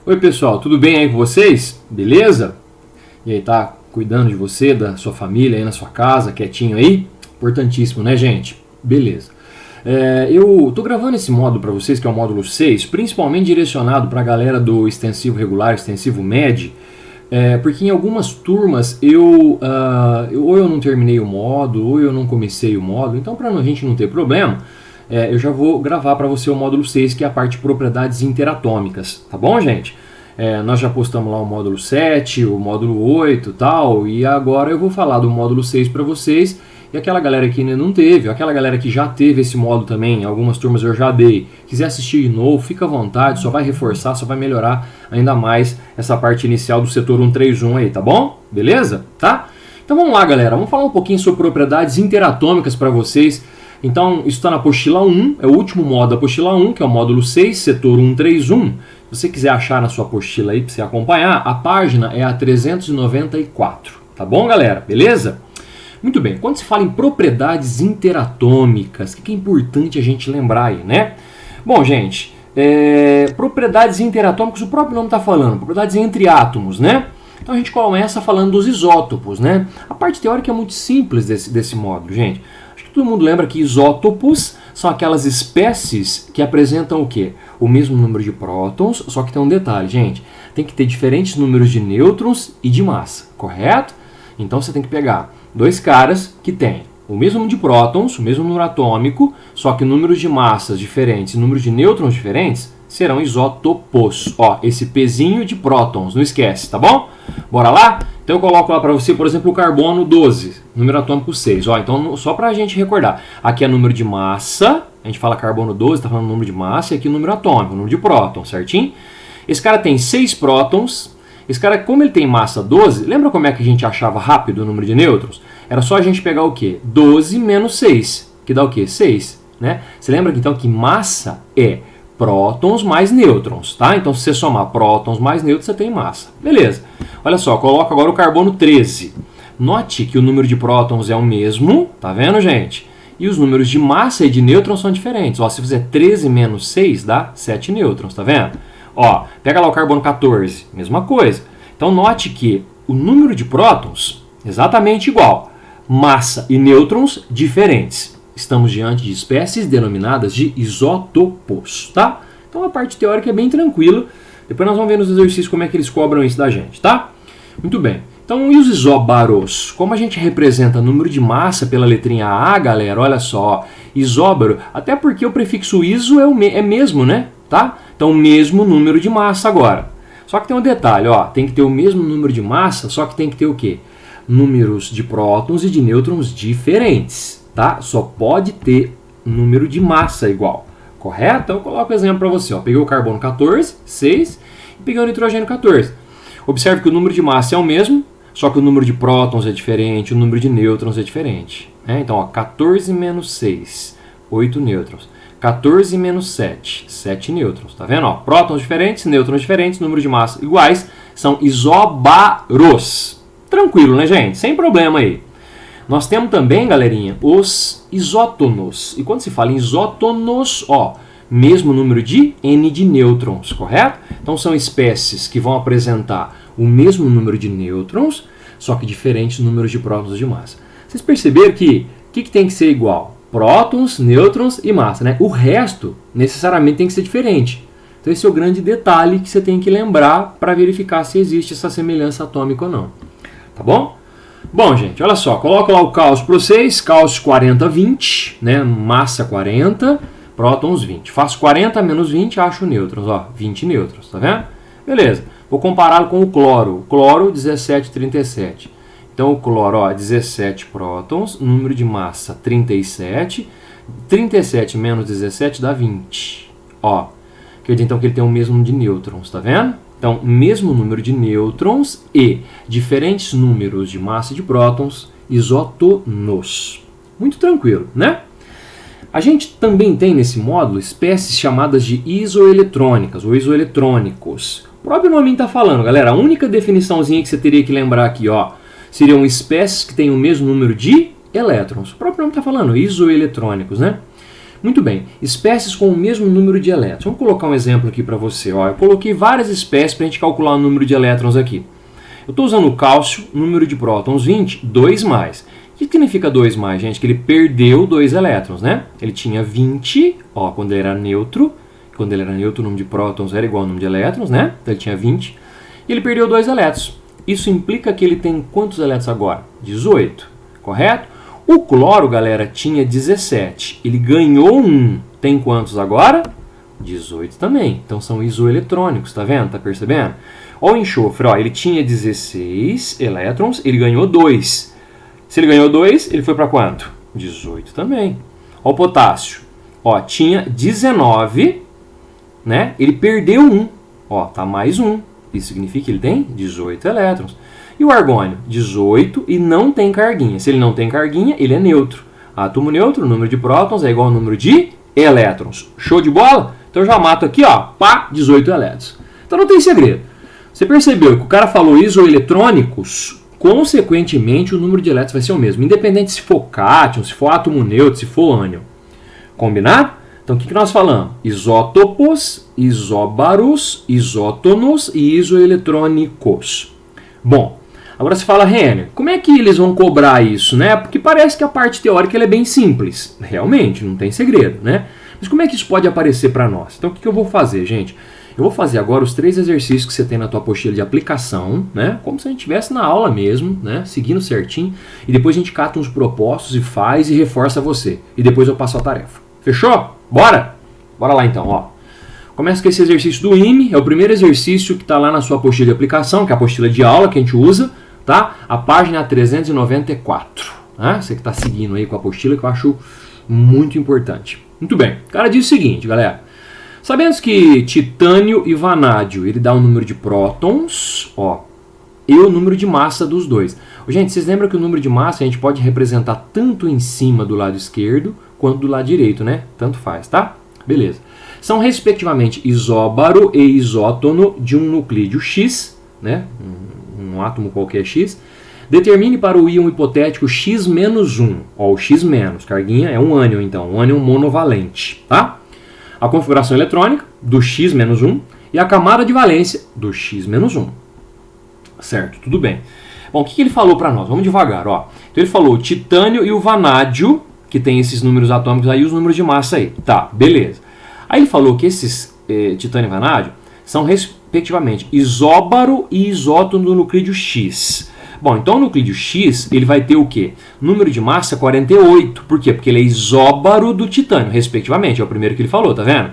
Oi pessoal, tudo bem aí com vocês? Beleza? E aí, tá cuidando de você, da sua família aí na sua casa, quietinho aí? Importantíssimo, né, gente? Beleza. Eu tô gravando esse módulo para vocês, que é o módulo 6, principalmente direcionado para a galera do extensivo regular, extensivo médio, porque em algumas turmas ou eu não terminei o módulo, ou eu não comecei o módulo, então para a gente não ter problema, eu já vou gravar para você o módulo 6, que é a parte de propriedades interatômicas, tá bom, gente? Nós já postamos lá o módulo 7, o módulo 8 e tal, e agora eu vou falar do módulo 6 para vocês. E aquela galera que ainda não teve, aquela galera que já teve esse módulo também, algumas turmas eu já dei, quiser assistir de novo, fica à vontade, só vai reforçar, só vai melhorar ainda mais essa parte inicial do setor 131 aí, tá bom? Beleza? Tá? Então vamos lá, galera, vamos falar um pouquinho sobre propriedades interatômicas para vocês. Então, isso está na apostila 1, é o último módulo da apostila 1, que é o módulo 6, setor 131. Se você quiser achar na sua apostila aí para você acompanhar, a página é a 394, tá bom, galera? Beleza? Muito bem, quando se fala em propriedades interatômicas, o que é importante a gente lembrar aí, né? Bom, gente, propriedades interatômicas, o próprio nome está falando, propriedades entre átomos, né? Então a gente começa falando dos isótopos, né? A parte teórica é muito simples desse módulo, gente. Acho que todo mundo lembra que isótopos são aquelas espécies que apresentam o quê? O mesmo número de prótons, só que tem um detalhe, gente. Tem que ter diferentes números de nêutrons e de massa, correto? Então você tem que pegar dois caras que têm o mesmo número de prótons, o mesmo número atômico, só que números de massas diferentes e números de nêutrons diferentes serão isótopos. Ó, esse pezinho de prótons, não esquece, tá bom? Bora lá? Então eu coloco lá para você, por exemplo, o carbono 12, número atômico 6. Ó, então só para a gente recordar, aqui é número de massa, a gente fala carbono 12, está falando número de massa, e aqui o número atômico, número de prótons, certinho? Esse cara tem 6 prótons. Esse cara, como ele tem massa 12, lembra como é que a gente achava rápido o número de nêutrons? Era só a gente pegar o quê? 12 menos 6, que dá o quê? 6, né? Você lembra então que massa é prótons mais nêutrons, tá? Então se você somar prótons mais nêutrons, você tem massa. Beleza. Olha só, coloco agora o carbono 13. Note que o número de prótons é o mesmo, tá vendo, gente? E os números de massa e de nêutrons são diferentes. Ó, se fizer 13 menos 6, dá 7 nêutrons, tá vendo? Ó, pega lá o carbono 14, mesma coisa. Então note que o número de prótons exatamente igual, massa e nêutrons diferentes. Estamos diante de espécies denominadas de isótopos, tá? Então a parte teórica é bem tranquila. Depois nós vamos ver nos exercícios como é que eles cobram isso da gente, tá? Muito bem. Então, e os isóbaros? Como a gente representa número de massa pela letrinha A, galera, olha só, isóbaro, até porque o prefixo iso é mesmo, né? Tá? Então, o mesmo número de massa agora. Só que tem um detalhe, ó, tem que ter o mesmo número de massa, só que tem que ter o quê? Números de prótons e de nêutrons diferentes, tá? Só pode ter número de massa igual, correto? Então, eu coloco o exemplo para você, ó. Peguei o carbono 14, 6, e peguei o nitrogênio 14. Observe que o número de massa é o mesmo, só que o número de prótons é diferente, o número de nêutrons é diferente, né? Então, ó, 14 menos 6, 8 nêutrons. 14 menos 7, 7 nêutrons, tá vendo? Ó, prótons diferentes, nêutrons diferentes, número de massa iguais, são isóbaros. Tranquilo, né, gente? Sem problema aí. Nós temos também, galerinha, os isótonos. E quando se fala em isótonos, ó, mesmo número de N de nêutrons, correto? Então são espécies que vão apresentar o mesmo número de nêutrons, só que diferentes números de prótons e de massa. Vocês perceberam que o que tem que ser igual? Prótons, nêutrons e massa, né? O resto necessariamente tem que ser diferente. Então esse é o grande detalhe que você tem que lembrar para verificar se existe essa semelhança atômica ou não. Tá bom? Bom, gente, olha só, coloco lá o cálcio para vocês, cálcio 40, 20, né? Massa 40, prótons 20. Faço 40 menos 20, acho nêutrons, ó, 20 nêutrons, tá vendo? Beleza. Vou compará-lo com o cloro. O cloro 17, 37. Então, o cloro, ó, 17 prótons, número de massa 37. 37 menos 17 dá 20. Ó, quer dizer então que ele tem o mesmo número de nêutrons, tá vendo? Então, mesmo número de nêutrons e diferentes números de massa e de prótons, isótonos. Muito tranquilo, né? A gente também tem nesse módulo espécies chamadas de isoeletrônicas ou isoeletrônicos. O próprio nome está falando, galera. A única definiçãozinha que você teria que lembrar aqui, ó, seriam espécies que têm o mesmo número de elétrons. O próprio nome está falando, isoeletrônicos, né? Muito bem, espécies com o mesmo número de elétrons. Vamos colocar um exemplo aqui para você. Ó, eu coloquei várias espécies para a gente calcular o número de elétrons aqui. Eu estou usando o cálcio, número de prótons 20, 2 mais. O que significa 2 mais, gente? Que ele perdeu 2 elétrons, né? Ele tinha 20, ó, quando ele era neutro. Quando ele era neutro, o número de prótons era igual ao número de elétrons, né? Então ele tinha 20. E ele perdeu 2 elétrons. Isso implica que ele tem quantos elétrons agora? 18, correto? O cloro, galera, tinha 17. Ele ganhou 1. Tem quantos agora? 18 também. Então são isoeletrônicos, tá vendo? Tá percebendo? Ó, o enxofre, ó, ele tinha 16 elétrons, ele ganhou 2. Se ele ganhou 2, ele foi para quanto? 18 também. Ó, o potássio, ó, tinha 19, né? Ele perdeu 1. Ó, tá mais 1. Isso significa que ele tem 18 elétrons. E o argônio? 18 e não tem carguinha. Se ele não tem carguinha, ele é neutro. Átomo neutro, o número de prótons é igual ao número de elétrons. Show de bola? Então eu já mato aqui, ó, pá, 18 elétrons. Então não tem segredo. Você percebeu que o cara falou isoeletrônicos, consequentemente o número de elétrons vai ser o mesmo. Independente se for cátion, se for átomo neutro, se for ânion. Combinado? Então o que nós falamos? Isótopos, isóbaros, isótonos e isoeletrônicos. Bom, agora se fala, Renner, como é que eles vão cobrar isso, né? Porque parece que a parte teórica ela é bem simples. Realmente, não tem segredo, né? Mas como é que isso pode aparecer para nós? Então o que eu vou fazer, gente? Eu vou fazer agora os 3 exercícios que você tem na tua apostila de aplicação, né? Como se a gente estivesse na aula mesmo, né? Seguindo certinho. E depois a gente cata uns propostos e faz e reforça você. E depois eu passo a tarefa. Fechou? Bora? Bora lá então, ó. Começa com esse exercício do IME, é o primeiro exercício que está lá na sua apostila de aplicação, que é a apostila de aula que a gente usa, tá? A página 394. Né? Você que está seguindo aí com a apostila, que eu acho muito importante. Muito bem, o cara diz o seguinte, galera. Sabemos que titânio e vanádio, ele dá o número de prótons, ó, e o número de massa dos dois. Gente, vocês lembram que o número de massa a gente pode representar tanto em cima do lado esquerdo, quanto do lado direito, né? Tanto faz, tá? Beleza. São respectivamente isóbaro e isótono de um nuclídeo X, né? Um átomo qualquer X. Determine para o íon hipotético X-1. Ó, o X-, carguinha é um ânion, então, um ânion monovalente, tá? A configuração eletrônica do X-1 e a camada de valência do X-1. Certo, tudo bem. Bom, o que ele falou para nós? Vamos devagar, ó. Então ele falou o titânio e o vanádio, que tem esses números atômicos aí, os números de massa aí. Tá, beleza. Aí ele falou que esses titânio e vanádio são respectivamente isóbaro e isótono do nuclídeo X. Bom, então o nuclídeo X ele vai ter o quê? Número de massa 48. Por quê? Porque ele é isóbaro do titânio, respectivamente. É o primeiro que ele falou, tá vendo?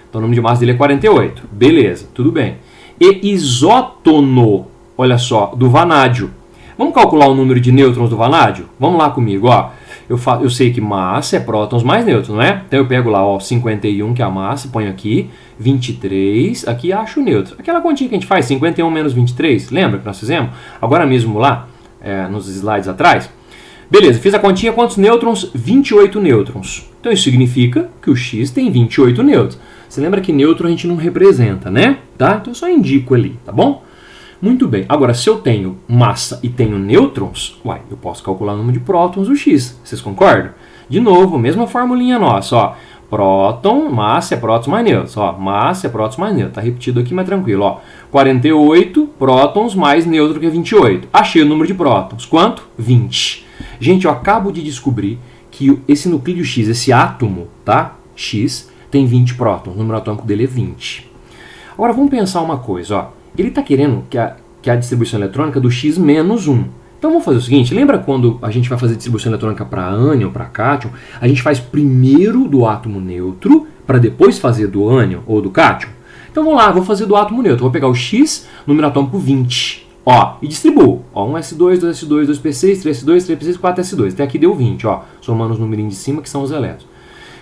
Então o número de massa dele é 48. Beleza, tudo bem. E isótono, olha só, do vanádio. Vamos calcular o número de nêutrons do vanádio? Vamos lá comigo, ó. Eu sei que massa é prótons mais nêutrons, não é? Então eu pego lá, ó, 51, que é a massa, ponho aqui, 23, aqui acho o nêutron. Aquela continha que a gente faz, 51 menos 23, lembra que nós fizemos? Agora mesmo lá, nos slides atrás. Beleza, fiz a continha, quantos nêutrons? 28 nêutrons. Então isso significa que o X tem 28 nêutrons. Você lembra que nêutron a gente não representa, né? Tá? Então eu só indico ali, tá bom? Muito bem. Agora, se eu tenho massa e tenho nêutrons, eu posso calcular o número de prótons do X. Vocês concordam? De novo, mesma formulinha nossa, ó. Próton, massa é prótons mais nêutrons. Ó, massa é prótons mais nêutrons. Tá repetido aqui, mas tranquilo, ó. 48 prótons mais nêutron, que é 28. Achei o número de prótons. Quanto? 20. Gente, eu acabo de descobrir que esse nuclídeo X, esse átomo, tá? X, tem 20 prótons. O número atômico dele é 20. Agora, vamos pensar uma coisa, ó. Ele está querendo que a distribuição eletrônica do X-1. Então vamos fazer o seguinte, lembra quando a gente vai fazer distribuição eletrônica para ânion, para cátion, a gente faz primeiro do átomo neutro, para depois fazer do ânion ou do cátion? Então vamos lá, vou fazer do átomo neutro, vou pegar o X, número atômico 20, ó, e distribuo. Ó, 1s2, 2s2, 2p6, 3s2, 3p6, 4s2, até aqui deu 20, ó, somando os numerinhos de cima que são os elétrons.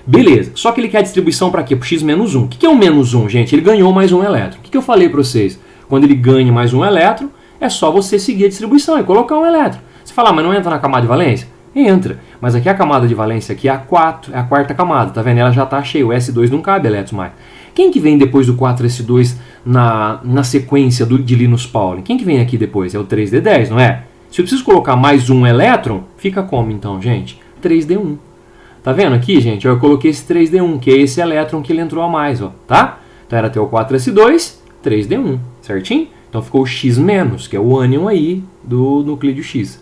Beleza, só que ele quer a distribuição para quê? Para o X-1. O que é o menos 1, gente? Ele ganhou mais um elétron. O que eu falei para vocês? Quando ele ganha mais um elétron, é só você seguir a distribuição e colocar um elétron. Você fala, mas não entra na camada de valência? Entra. Mas aqui a camada de valência aqui é a 4, é a quarta camada, tá vendo? Ela já está cheia, o S2 não cabe elétrons mais. Quem que vem depois do 4S2 na sequência de Linus Pauling? Quem que vem aqui depois? É o 3D10, não é? Se eu preciso colocar mais um elétron, fica como então, gente? 3D1. Tá vendo aqui, gente? Eu coloquei esse 3D1, que é esse elétron que ele entrou a mais, ó, tá? Então era TO4S2, 3D1, certinho? Então ficou o X-, que é o ânion aí do nuclídeo X.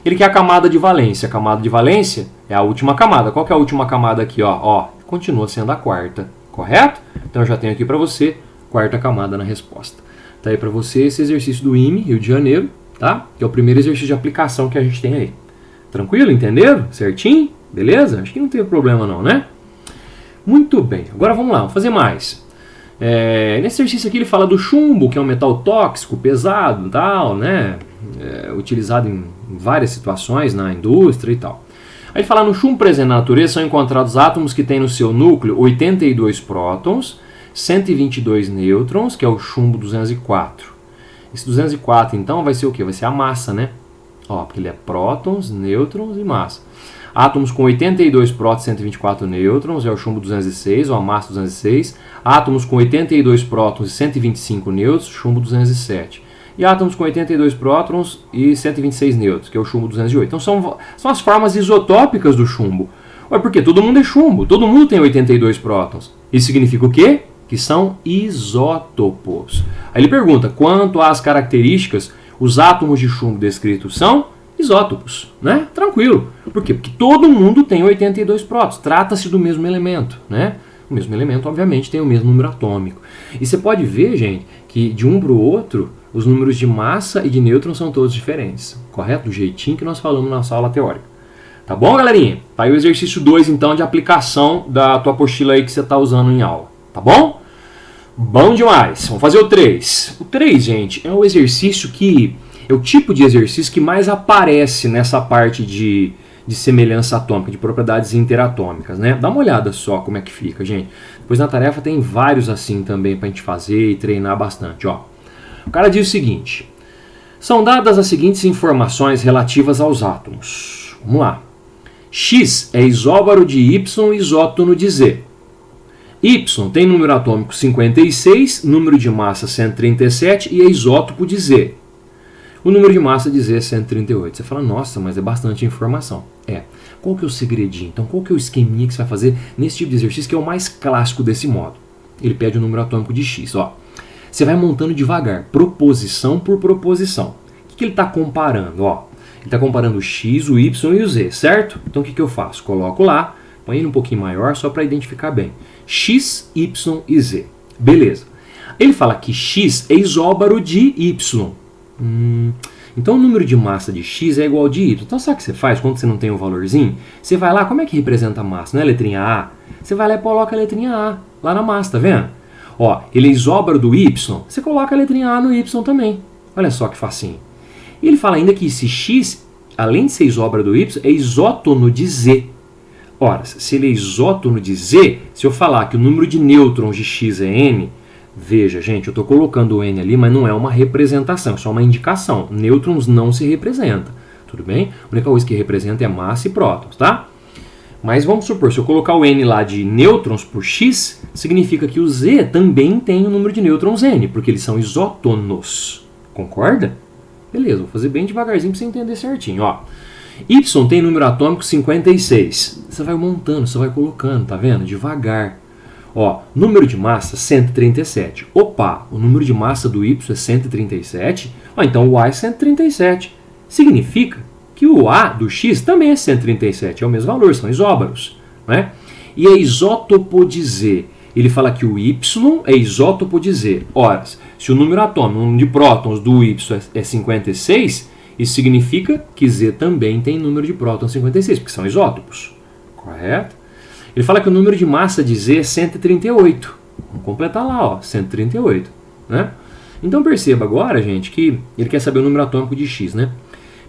Ele quer a camada de valência. A camada de valência é a última camada. Qual que é a última camada aqui? Ó, continua sendo a quarta, correto? Então eu já tenho aqui para você quarta camada na resposta. Tá aí para você esse exercício do IME, Rio de Janeiro, tá? Que é o primeiro exercício de aplicação que a gente tem aí. Tranquilo? Entenderam? Certinho? Beleza? Acho que não teve problema não, né? Muito bem. Agora vamos lá, vamos fazer mais. Nesse exercício aqui ele fala do chumbo, que é um metal tóxico, pesado e tal, né? Utilizado em várias situações na indústria e tal. Aí ele fala no chumbo presente na natureza são encontrados átomos que têm no seu núcleo 82 prótons, 122 nêutrons, que é o chumbo 204. Esse 204 então vai ser o quê? Vai ser a massa, né? Ó, porque ele é prótons, nêutrons e massa. Átomos com 82 prótons e 124 nêutrons é o chumbo 206, ou a massa 206. Átomos com 82 prótons e 125 nêutrons, chumbo 207. E átomos com 82 prótons e 126 nêutrons, que é o chumbo 208. Então são as formas isotópicas do chumbo. Ué, porque todo mundo é chumbo, todo mundo tem 82 prótons. Isso significa o quê? Que são isótopos. Aí ele pergunta, quanto às características, os átomos de chumbo descritos são isótopos, né? Tranquilo. Por quê? Porque todo mundo tem 82 prótons. Trata-se do mesmo elemento, né? O mesmo elemento, obviamente, tem o mesmo número atômico. E você pode ver, gente, que de um para o outro, os números de massa e de nêutrons são todos diferentes. Correto? Do jeitinho que nós falamos na nossa aula teórica. Tá bom, galerinha? Tá aí o exercício 2, então, de aplicação da tua apostila aí que você está usando em aula. Tá bom? Bom demais. Vamos fazer o 3. O 3, gente, é o exercício que... é o tipo de exercício que mais aparece nessa parte de semelhança atômica, de propriedades interatômicas, né? Dá uma olhada só como é que fica, gente. Depois na tarefa tem vários assim também pra gente fazer e treinar bastante, ó. O cara diz o seguinte: são dadas as seguintes informações relativas aos átomos. Vamos lá. X é isóbaro de Y e isótono de Z. Y tem número atômico 56, número de massa 137 e é isótopo de Z. O número de massa de Z é 138. Você fala, nossa, mas é bastante informação. Qual que é o segredinho? Então, qual que é o esqueminha que você vai fazer nesse tipo de exercício, que é o mais clássico desse modo? Ele pede o número atômico de X. Ó. Você vai montando devagar, proposição por proposição. O que ele está comparando? Ó, ele está comparando o X, o Y e o Z, certo? Então, o que eu faço? Coloco lá, põe ele um pouquinho maior, só para identificar bem. X, Y e Z. Beleza. Ele fala que X é isóbaro de Y. Então o número de massa de X é igual de Y. Então sabe o que você faz quando você não tem um valorzinho? Você vai lá, como é que representa a massa? Não é a letrinha A? Você vai lá e coloca a letrinha A lá na massa, tá vendo? Ó, ele é isóbaro do Y, você coloca a letrinha A no Y também. Olha só que facinho. E ele fala ainda que esse X, além de ser isóbaro do Y, é isótono de Z. Ora, se ele é isótono de Z, se eu falar que o número de nêutrons de X é N, veja, gente, eu estou colocando o N ali, mas não é uma representação, é só uma indicação. Nêutrons não se representa, tudo bem? A única coisa que representa é massa e prótons, tá? Mas vamos supor, se eu colocar o N lá de nêutrons por X, significa que o Z também tem o número de nêutrons N, porque eles são isótonos. Concorda? Beleza, vou fazer bem devagarzinho para você entender certinho, ó. Y tem número atômico 56. Você vai montando, você vai colocando, tá vendo? Devagar. Ó, número de massa 137. Opa, o número de massa do Y é 137. Ó, então o A é 137. Significa que o A do X também é 137. É o mesmo valor, são isóbaros, né? E é isótopo de Z. Ele fala que o Y é isótopo de Z. Ora, se o número atômico, o número de prótons do Y é 56, isso significa que Z também tem número de prótons 56, porque são isótopos. Correto? Ele fala que o número de massa de Z é 138. Vamos completar lá, ó, 138. Né? Então perceba agora, gente, que ele quer saber o número atômico de X. Né?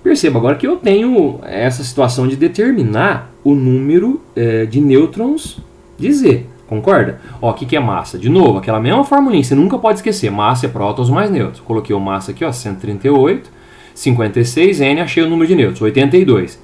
Perceba agora que eu tenho essa situação de determinar o número de nêutrons de Z. Concorda? Ó, o que é massa? De novo, aquela mesma formulinha, você nunca pode esquecer. Massa é prótons mais nêutrons. Coloquei o massa aqui, ó, 138. 56, N, achei o número de nêutrons, 82.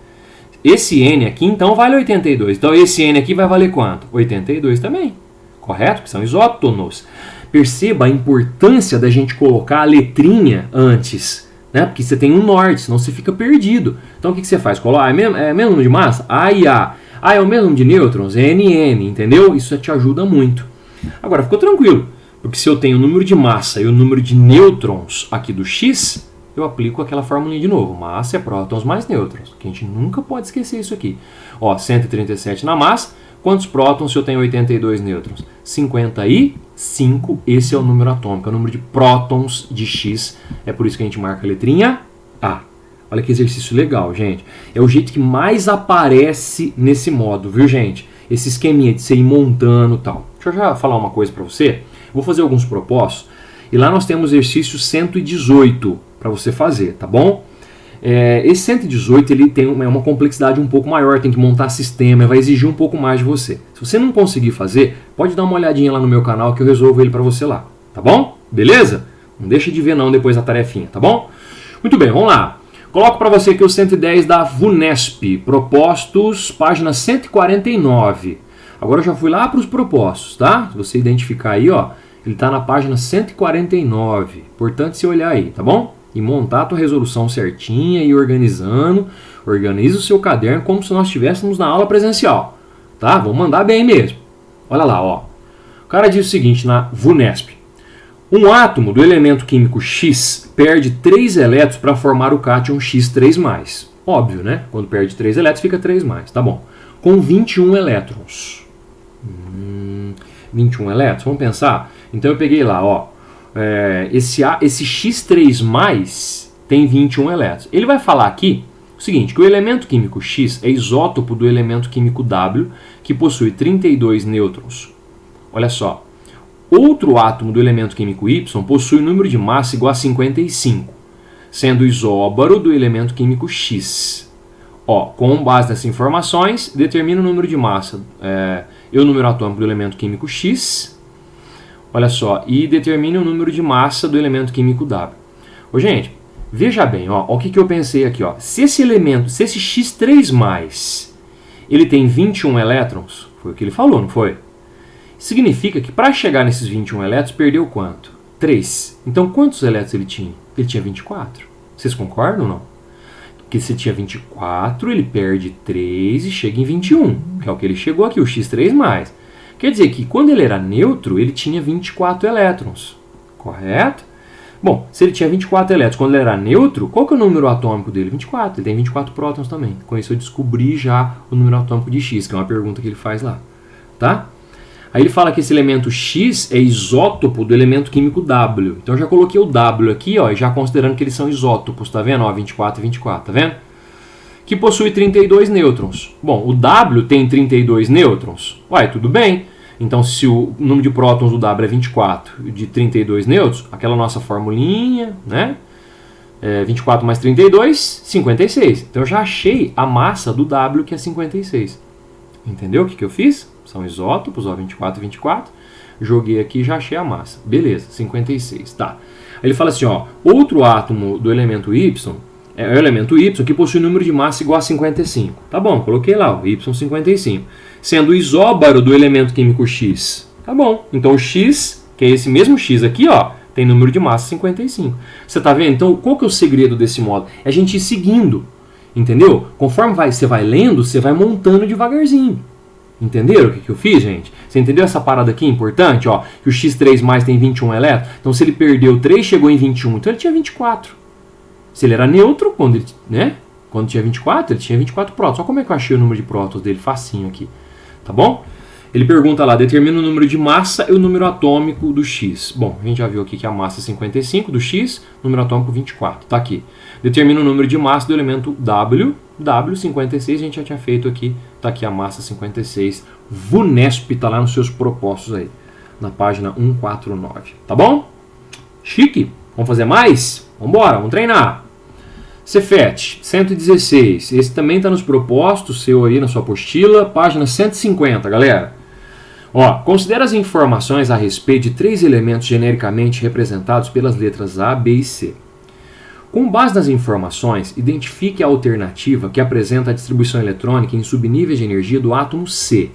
Esse N aqui, então, vale 82. Então, esse N aqui vai valer quanto? 82 também. Correto? Porque são isótonos. Perceba a importância da gente colocar a letrinha antes, né? Porque você tem um norte, senão você fica perdido. Então, o que você faz? Coloca, é mesmo número de massa? A e A. Ah, é o mesmo de nêutrons? É NN, entendeu? Isso te ajuda muito. Agora, ficou tranquilo, porque se eu tenho o número de massa e o número de nêutrons aqui do X, eu aplico aquela formulinha de novo. Massa é prótons mais nêutrons, que a gente nunca pode esquecer isso aqui. Ó, 137 na massa. Quantos prótons se eu tenho 82 nêutrons? 55, esse é o número atômico, é o número de prótons de X. É por isso que a gente marca a letrinha A. Olha que exercício legal, gente. É o jeito que mais aparece nesse modo, viu, gente? Esse esqueminha de você ir montando e tal. Deixa eu já falar uma coisa para você. Vou fazer alguns propósitos. E lá nós temos exercício 118 para você fazer, tá bom? Esse 118 ele tem uma complexidade um pouco maior, tem que montar sistema, vai exigir um pouco mais de você. Se você não conseguir fazer, pode dar uma olhadinha lá no meu canal que eu resolvo ele para você lá, tá bom? Beleza? Não deixa de ver não depois a tarefinha, tá bom? Muito bem, vamos lá. Coloco para você aqui o 110 da VUNESP, propostos, página 149. Agora eu já fui lá para os propostos, tá? Se você identificar aí, ó, ele está na página 149. Importante você olhar aí, tá bom? E montar a tua resolução certinha e organizando. Organiza o seu caderno como se nós estivéssemos na aula presencial, tá? Vamos mandar bem mesmo. Olha lá, ó. O cara diz o seguinte na VUNESP. Um átomo do elemento químico X perde 3 elétrons para formar o cátion X3+. Óbvio, né? Quando perde 3 elétrons, fica 3+. Tá bom. Com 21 elétrons. 21 elétrons, vamos pensar? Então eu peguei lá, ó. Esse X3+ tem 21 elétrons. Ele vai falar aqui o seguinte, que o elemento químico X é isótopo do elemento químico W, que possui 32 nêutrons. Olha só. Outro átomo do elemento químico Y possui um número de massa igual a 55, sendo isóbaro do elemento químico X. Ó, com base nessas informações, determina o número de massa e o número atômico do elemento químico X. Olha só, e determine o número de massa do elemento químico W. Ô, gente, veja bem, ó, o que eu pensei aqui. Ó. Se esse X3+, ele tem 21 elétrons, foi o que ele falou, não foi? Significa que para chegar nesses 21 elétrons, perdeu quanto? 3. Então, quantos elétrons ele tinha? Ele tinha 24. Vocês concordam ou não? Porque se tinha 24, ele perde 3 e chega em 21, que é o que ele chegou aqui, o X3+. Quer dizer que quando ele era neutro, ele tinha 24 elétrons. Correto? Bom, se ele tinha 24 elétrons quando ele era neutro, qual que é o número atômico dele? 24. Ele tem 24 prótons também. Com isso eu descobri já o número atômico de X, que é uma pergunta que ele faz lá. Tá? Aí ele fala que esse elemento X é isótopo do elemento químico W. Então eu já coloquei o W aqui, ó, já considerando que eles são isótopos, tá vendo? Ó, 24 e 24, tá vendo? Que possui 32 nêutrons. Bom, o W tem 32 nêutrons. Uai, tudo bem. Então se o número de prótons do W é 24 de 32 nêutrons, aquela nossa formulinha, né? 24 mais 32, 56. Então eu já achei a massa do W, que é 56. Entendeu o que eu fiz? São isótopos, ó, 24 e 24. Joguei aqui e já achei a massa. Beleza, 56. Tá. Aí ele fala assim, ó, outro átomo do elemento Y é o elemento Y que possui número de massa igual a 55. Tá bom, coloquei lá, o Y55. Sendo isóbaro do elemento químico X. Tá bom, então o X, que é esse mesmo X aqui, ó, tem número de massa 55. Você tá vendo? Então, qual que é o segredo desse modo? É a gente ir seguindo, entendeu? Conforme você vai lendo, você vai montando devagarzinho. Entenderam o que eu fiz, gente? Você entendeu essa parada aqui importante? Ó, que o X3+ tem 21 elétrons. Então, se ele perdeu 3, chegou em 21. Então, ele tinha 24. Se ele era neutro, quando tinha 24, ele tinha 24 prótons. Olha como é que eu achei o número de prótons dele facinho aqui. Tá bom? Ele pergunta lá, determina o número de massa e o número atômico do X. Bom, a gente já viu aqui que a massa é 55 do X, número atômico 24. Tá aqui. Determina o número de massa do elemento W. W56 a gente já tinha feito aqui. Tá aqui a massa 56. VUNESP tá lá nos seus propostos aí. Na página 149. Tá bom? Chique. Vamos fazer mais? Vambora, vamos treinar. Cefet 116. Esse também está nos propostos, seu aí na sua apostila. Página 150, galera. Ó, considera as informações a respeito de 3 elementos genericamente representados pelas letras A, B e C. Com base nas informações, identifique a alternativa que apresenta a distribuição eletrônica em subníveis de energia do átomo C.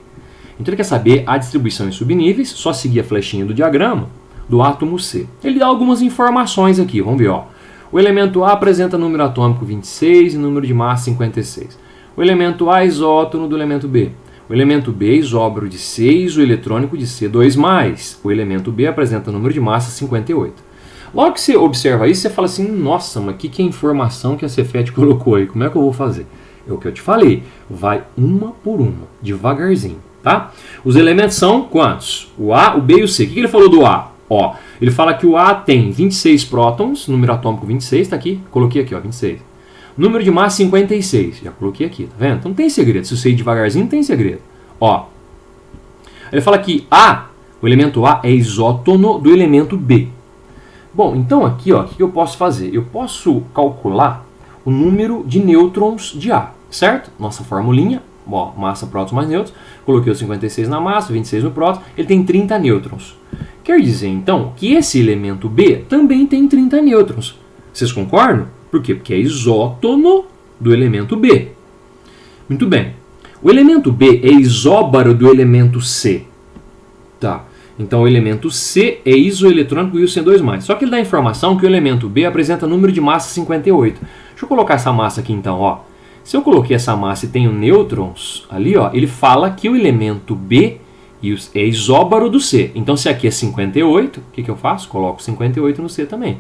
Então ele quer saber a distribuição em subníveis, só seguir a flechinha do diagrama do átomo C. Ele dá algumas informações aqui, vamos ver. Ó. O elemento A apresenta número atômico 26 e número de massa 56. O elemento A é isótono do elemento B. O elemento B é isóbaro de C e isoeletrônico de C2+. O elemento B apresenta número de massa 58. Logo que você observa isso, você fala assim, nossa, mas o que é a informação que a Cefet colocou aí? Como é que eu vou fazer? É o que eu te falei, vai uma por uma, devagarzinho, tá? Os elementos são quantos? O A, o B e o C. O que ele falou do A? Ó, ele fala que o A tem 26 prótons, número atômico 26, tá aqui, coloquei aqui, ó, 26. Número de massa 56, já coloquei aqui, tá vendo? Então não tem segredo, se você ir devagarzinho não tem segredo. Ó, ele fala que A, o elemento A é isótono do elemento B. Bom, então aqui, ó, o que eu posso fazer? Eu posso calcular o número de nêutrons de A, certo? Nossa formulinha, ó, massa, prótons mais nêutrons, coloquei o 56 na massa, 26 no próton, ele tem 30 nêutrons. Quer dizer, então, que esse elemento B também tem 30 nêutrons. Vocês concordam? Por quê? Porque é isótono do elemento B. Muito bem. O elemento B é isóbaro do elemento C. Tá. Então, o elemento C é isoeletrônico e o C2+. Só que ele dá a informação que o elemento B apresenta número de massa 58. Deixa eu colocar essa massa aqui, então. Ó. Se eu coloquei essa massa e tenho nêutrons ali, ó, ele fala que o elemento B é isóbaro do C. Então, se aqui é 58, o que eu faço? Coloco 58 no C também.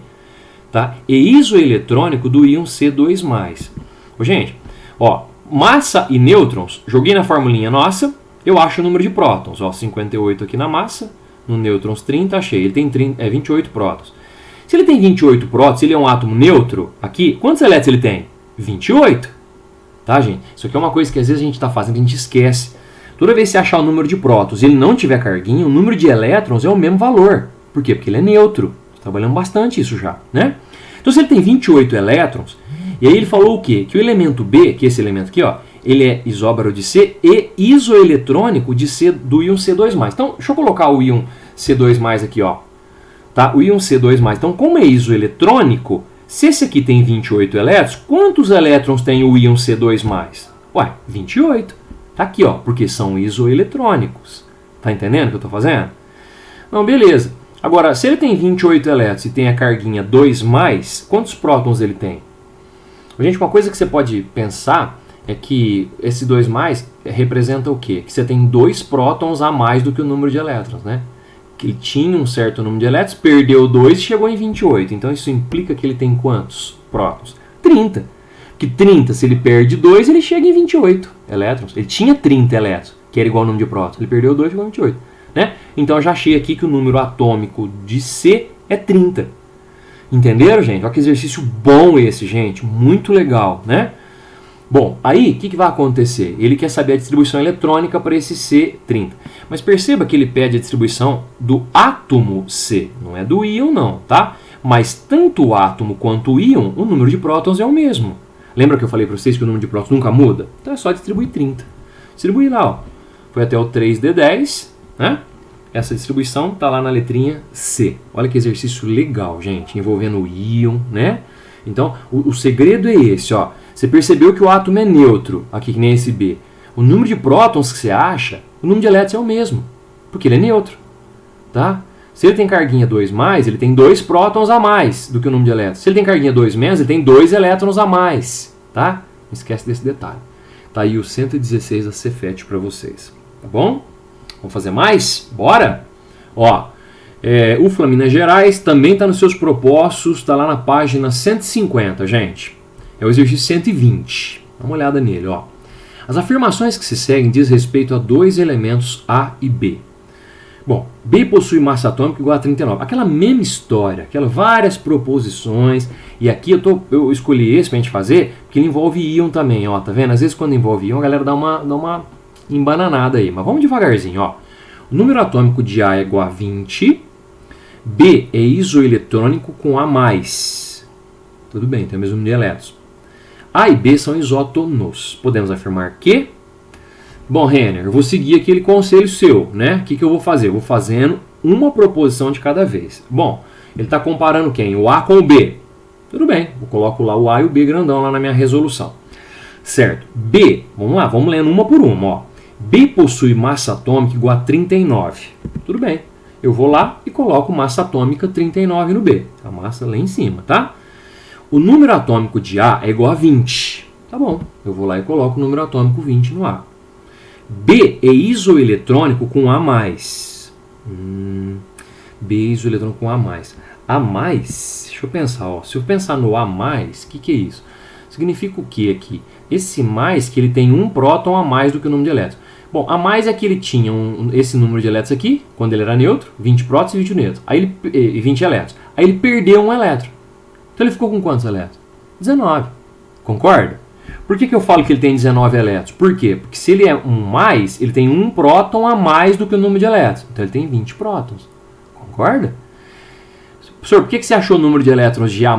Tá? E isoeletrônico do íon C2+. Ô, gente, ó, massa e nêutrons, joguei na formulinha nossa, eu acho o número de prótons. Ó, 58 aqui na massa, no nêutrons 30, achei. Ele tem 28 prótons. Se ele tem 28 prótons, ele é um átomo neutro, aqui, quantos elétrons ele tem? 28. Tá, gente? Isso aqui é uma coisa que às vezes a gente está fazendo, a gente esquece. Toda vez que você achar o número de prótons e ele não tiver carguinha, o número de elétrons é o mesmo valor. Por quê? Porque ele é neutro. Trabalhamos bastante isso já, né? Então, se ele tem 28 elétrons, e aí ele falou o quê? Que o elemento B, que é esse elemento aqui, ó, ele é isóbaro de C e isoeletrônico de C, do íon C2+. Então, deixa eu colocar o íon C2+ aqui, ó. Tá? O íon C2+. Então, como é isoeletrônico, se esse aqui tem 28 elétrons, quantos elétrons tem o íon C2+? Ué, 28. Tá aqui, ó, porque são isoeletrônicos. Tá entendendo o que eu tô fazendo? Não, beleza. Agora, se ele tem 28 elétrons e tem a carguinha 2+, quantos prótons ele tem? Gente, uma coisa que você pode pensar é que esse 2+ representa o quê? Que você tem 2 prótons a mais do que o número de elétrons, né? Que ele tinha um certo número de elétrons, perdeu 2 e chegou em 28. Então, isso implica que ele tem quantos prótons? 30. Porque 30, se ele perde 2, ele chega em 28 elétrons. Ele tinha 30 elétrons, que era igual ao número de prótons. Ele perdeu 2 e chegou em 28. Né? Então eu já achei aqui que o número atômico de C é 30. Entenderam, gente? Olha que exercício bom esse, gente. Muito legal, né? Bom, aí o que vai acontecer? Ele quer saber a distribuição eletrônica para esse C30. Mas perceba que ele pede a distribuição do átomo C. Não é do íon, não, tá? Mas tanto o átomo quanto o íon, o número de prótons é o mesmo. Lembra que eu falei para vocês que o número de prótons nunca muda? Então é só distribuir 30. Distribuir lá, ó. Foi até o 3D10. Né? Essa distribuição está lá na letrinha C. Olha que exercício legal, gente, envolvendo o íon, né? Então, o segredo é esse, ó. Você percebeu que o átomo é neutro, aqui que nem esse B. O número de prótons que você acha, o número de elétrons é o mesmo, porque ele é neutro, tá? Se ele tem carguinha 2+, ele tem 2 prótons a mais do que o número de elétrons. Se ele tem carguinha 2-, ele tem 2 elétrons a mais, tá? Não esquece desse detalhe. Tá aí o 116 da Cefet para vocês, tá bom? Vamos fazer mais? Bora? Ó, UFLA Minas Gerais também está nos seus propostos, está lá na página 150, gente. É o exercício 120. Dá uma olhada nele, ó. As afirmações que se seguem diz respeito a 2 elementos A e B. Bom, B possui massa atômica igual a 39. Aquela mesma história, aquelas várias proposições. E aqui eu escolhi esse para a gente fazer, porque ele envolve íon também, ó. Tá vendo? Às vezes quando envolve íon, a galera dá uma embananada aí, mas vamos devagarzinho, ó. O número atômico de A é igual a 20, B é isoeletrônico com A+. Tudo bem, tem o mesmo número de elétrons. A e B são isótonos. Podemos afirmar que... Bom, Renner, eu vou seguir aquele conselho seu, né? O que eu vou fazer? Eu vou fazendo uma proposição de cada vez. Bom, ele está comparando quem? O A com o B. Tudo bem, eu coloco lá o A e o B grandão lá na minha resolução. Certo. B, vamos lá, vamos lendo uma por uma, ó. B possui massa atômica igual a 39. Tudo bem. Eu vou lá e coloco massa atômica 39 no B. A massa lá em cima, tá? O número atômico de A é igual a 20. Tá bom, eu vou lá e coloco o número atômico 20 no A. B é isoeletrônico com A+. B é isoeletrônico com A+. A+, deixa eu pensar, ó. Se eu pensar no A+, o que é isso? Significa o que aqui? Esse mais que ele tem um próton a mais do que o número de elétrons. Bom, a mais é que ele tinha esse número de elétrons aqui, quando ele era neutro, 20 prótons e 20 nêutrons. Aí ele, 20 elétrons. Aí ele perdeu um elétron. Então ele ficou com quantos elétrons? 19. Concorda? Por que eu falo que ele tem 19 elétrons? Por quê? Porque se ele é um mais, ele tem um próton a mais do que o número de elétrons. Então ele tem 20 prótons. Concorda? Professor, por que você achou o número de elétrons de A+?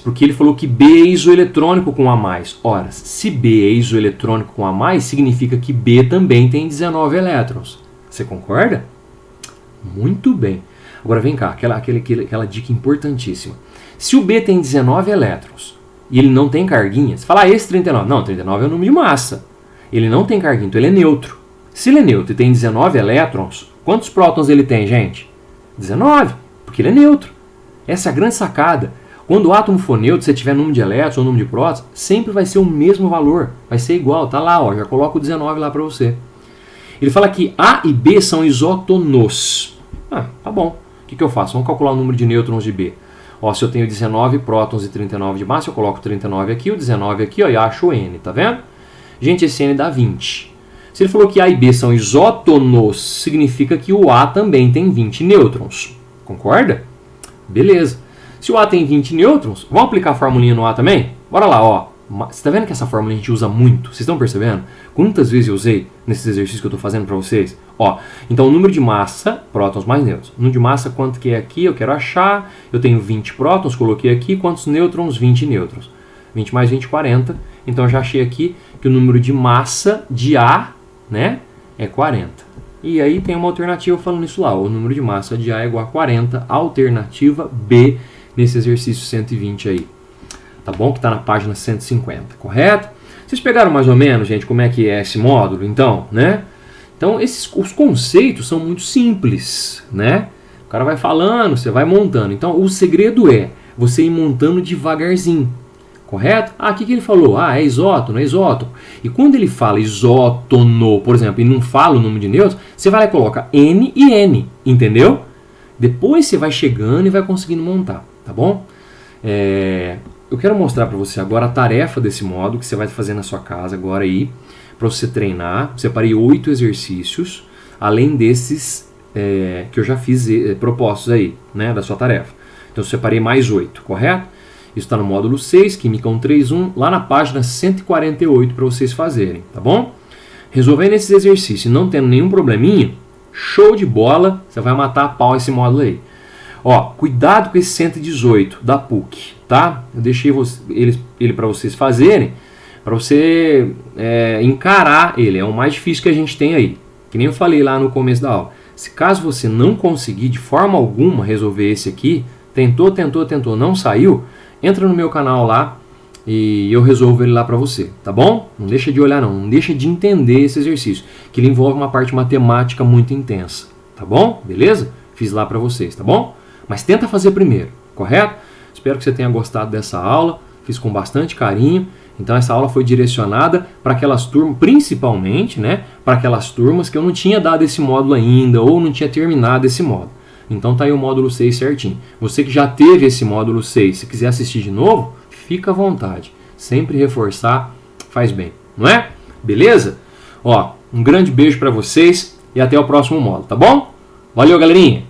Porque ele falou que B é isoeletrônico com A+. Ora, se B é isoeletrônico com A+, significa que B também tem 19 elétrons. Você concorda? Muito bem. Agora vem cá, aquela dica importantíssima. Se o B tem 19 elétrons e ele não tem carguinha, você fala, esse 39. Não, 39 é o número de massa. Ele não tem carguinha, então ele é neutro. Se ele é neutro e tem 19 elétrons, quantos prótons ele tem, gente? 19, porque ele é neutro. Essa é a grande sacada. Quando o átomo for neutro, se tiver número de elétrons ou número de prótons, sempre vai ser o mesmo valor. Vai ser igual, tá lá, ó, já coloco o 19 lá para você. Ele fala que A e B são isótonos. Tá bom. O que eu faço? Vamos calcular o número de nêutrons de B. Ó, se eu tenho 19 prótons e 39 de massa, eu coloco 39 aqui, o 19 aqui, ó, e acho o N, tá vendo? Gente, esse N dá 20. Se ele falou que A e B são isótonos, significa que o A também tem 20 nêutrons. Concorda? Beleza. Se o A tem 20 nêutrons, vamos aplicar a formulinha no A também? Bora lá, ó. Você está vendo que essa fórmula a gente usa muito? Vocês estão percebendo? Quantas vezes eu usei nesses exercícios que eu estou fazendo para vocês? Ó, então o número de massa, prótons mais nêutrons. O número de massa, quanto que é aqui? Eu quero achar. Eu tenho 20 prótons, coloquei aqui. Quantos nêutrons? 20 nêutrons. 20 mais 20, 40. Então eu já achei aqui que o número de massa de A, né, é 40. E aí tem uma alternativa falando isso lá. O número de massa de A é igual a 40. Alternativa B nesse exercício 120 aí. Tá bom? Que está na página 150, correto? Vocês pegaram mais ou menos, gente, como é que é esse módulo, então, né? Então, os conceitos são muito simples, né? O cara vai falando, você vai montando. Então, o segredo é você ir montando devagarzinho, correto? O que ele falou? É isótono, é isótopo. E quando ele fala isótono, por exemplo, e não fala o número de nêutrons, você vai lá e coloca N e N, entendeu? Depois você vai chegando e vai conseguindo montar, tá bom? Eu quero mostrar para você agora a tarefa desse módulo que você vai fazer na sua casa agora aí, para você treinar. Separei 8 exercícios, além desses que eu já fiz propostos aí, né, da sua tarefa. Então eu separei mais 8, correto? Isso está no módulo 6, Química 131, lá na página 148 para vocês fazerem, tá bom? Resolvendo esses exercícios e não tendo nenhum probleminha, show de bola, você vai matar a pau esse módulo aí. Ó, cuidado com esse 118 da PUC, tá? Eu deixei ele para vocês fazerem, para você encarar ele. É o mais difícil que a gente tem aí. Que nem eu falei lá no começo da aula. Se caso você não conseguir de forma alguma resolver esse aqui, tentou, não saiu, entra no meu canal lá e eu resolvo ele lá para você, tá bom? Não deixa de olhar não deixa de entender esse exercício, que ele envolve uma parte matemática muito intensa, tá bom? Beleza? Fiz lá para vocês, tá bom? Mas tenta fazer primeiro, correto? Espero que você tenha gostado dessa aula, fiz com bastante carinho. Então essa aula foi direcionada para aquelas turmas, principalmente, né, para aquelas turmas que eu não tinha dado esse módulo ainda ou não tinha terminado esse módulo. Então tá aí o módulo 6 certinho. Você que já teve esse módulo 6, se quiser assistir de novo, fica à vontade. Sempre reforçar faz bem, não é? Beleza? Ó, um grande beijo para vocês e até o próximo módulo, tá bom? Valeu, galerinha!